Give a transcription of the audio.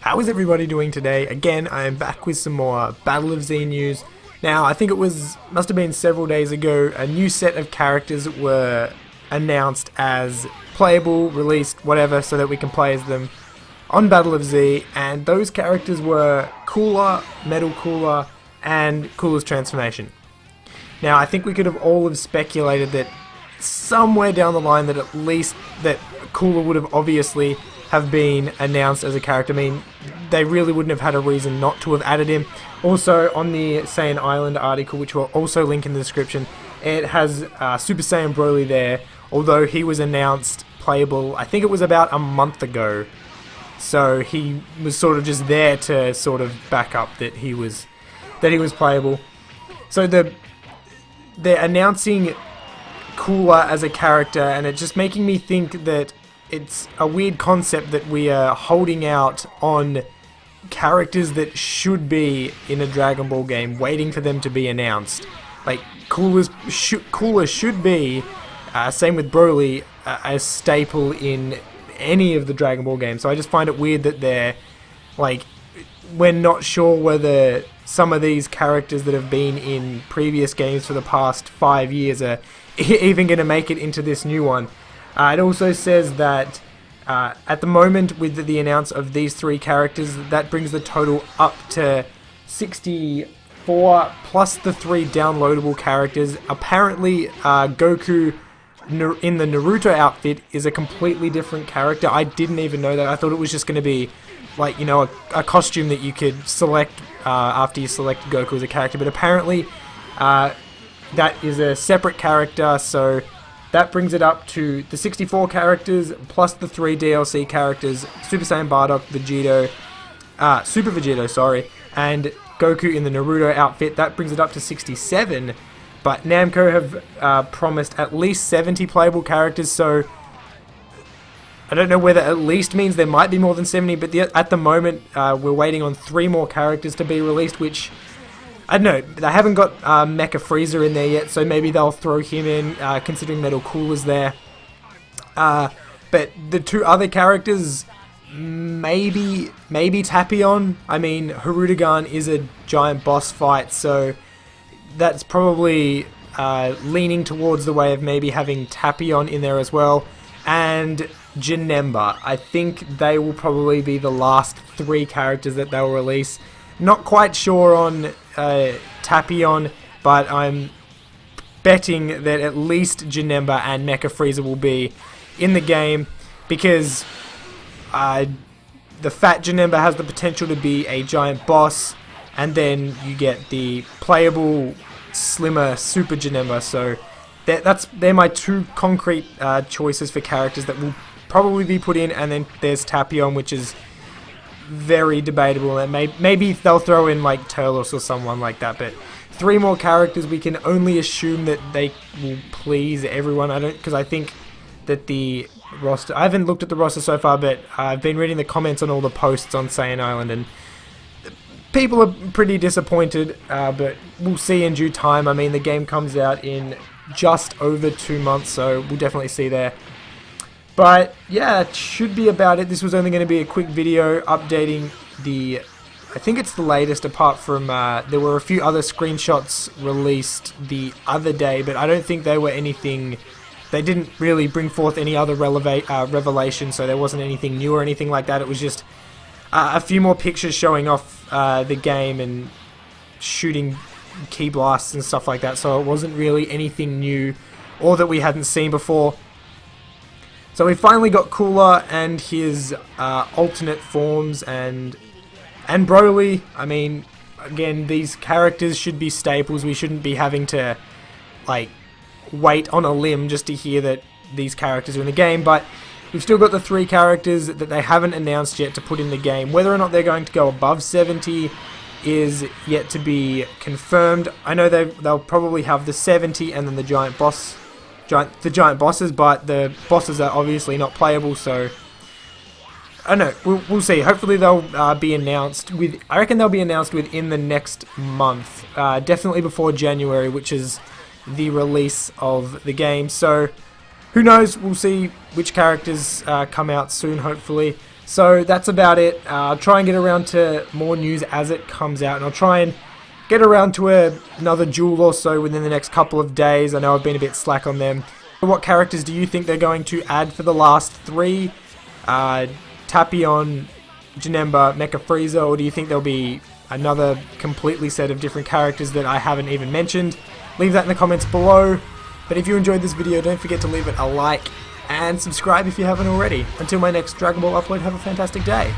How is everybody doing today? Again, I am back with some more Battle of Z news. Now, I think must have been several days ago, a new set of characters were announced as playable, released, whatever, so that we can play as them on Battle of Z, and those characters were Cooler, Metal Cooler, and Cooler's Transformation. Now, I think we could have all have speculated that somewhere down the line that at least that Cooler would have obviously have been announced as a character. I mean, they really wouldn't have had a reason not to have added him. Also, on the Saiyan Island article, which we'll also link in the description, it has Super Saiyan Broly there, although he was announced playable, I think it was about a month ago. So he was sort of just there to sort of back up that he was playable. So they're announcing Cooler as a character, and it's just making me think that it's a weird concept that we are holding out on characters that should be in a Dragon Ball game, waiting for them to be announced. Like, Cooler should be, same with Broly, a staple in any of the Dragon Ball games. So I just find it weird that we're not sure whether some of these characters that have been in previous games for the past 5 years are even going to make it into this new one. It also says that at the moment, with the announce of these three characters, that brings the total up to 64 plus the 3 downloadable characters. Apparently, Goku in the Naruto outfit is a completely different character. I didn't even know that. I thought it was just going to be a costume that you could select after you select Goku as a character. But apparently, that is a separate character, so that brings it up to the 64 characters, plus the 3 DLC characters, Super Saiyan Bardock, Super Vegito, and Goku in the Naruto outfit. That brings it up to 67, but Namco have promised at least 70 playable characters, so I don't know whether at least means there might be more than 70, but at the moment, we're waiting on 3 more characters to be released, which I don't know, they haven't got Mecha Frieza in there yet, so maybe they'll throw him in, considering Metal Cooler's there. But the 2 other characters, maybe Tapion. I mean, Hirudegarn is a giant boss fight, so that's probably leaning towards the way of maybe having Tapion in there as well. And Janemba. I think they will probably be the last 3 characters that they'll release. Not quite sure on Tapion, but I'm betting that at least Janemba and Mecha Frieza will be in the game, because the fat Janemba has the potential to be a giant boss, and then you get the playable, slimmer Super Janemba. So they're my 2 concrete choices for characters that will probably be put in, and then there's Tapion, which is very debatable, and maybe they'll throw in like Turles or someone like that. But 3 more characters, we can only assume that they will please everyone. Because I think that the roster, I haven't looked at the roster so far, but I've been reading the comments on all the posts on Saiyan Island, and people are pretty disappointed, but we'll see in due time. I mean, the game comes out in just over 2 months, so we'll definitely see there. But yeah, it should be about it. This was only going to be a quick video updating I think it's the latest, apart from there were a few other screenshots released the other day, but I don't think they were anything, they didn't really bring forth any other revelation, so there wasn't anything new or anything like that. It was just a few more pictures showing off the game and shooting key blasts and stuff like that, so it wasn't really anything new or that we hadn't seen before. So we finally got Cooler and his alternate forms and Broly. I mean, again, these characters should be staples. We shouldn't be having to wait on a limb just to hear that these characters are in the game. But we've still got the 3 characters that they haven't announced yet to put in the game. Whether or not they're going to go above 70 is yet to be confirmed. I know they'll probably have the 70 and then the giant bosses, but the bosses are obviously not playable, so I don't know. We'll see. Hopefully they'll be announced I reckon they'll be announced within the next month, definitely before January, which is the release of the game. So who knows? We'll see which characters come out soon, hopefully. So that's about it. I'll try and get around to more news as it comes out, and I'll try and get around to another duel or so within the next couple of days. I know I've been a bit slack on them. What characters do you think they're going to add for the last 3? Tapion, Janemba, Mecha Frieza, or do you think there'll be another completely set of different characters that I haven't even mentioned? Leave that in the comments below. But if you enjoyed this video, don't forget to leave it a like and subscribe if you haven't already. Until my next Dragon Ball upload, have a fantastic day.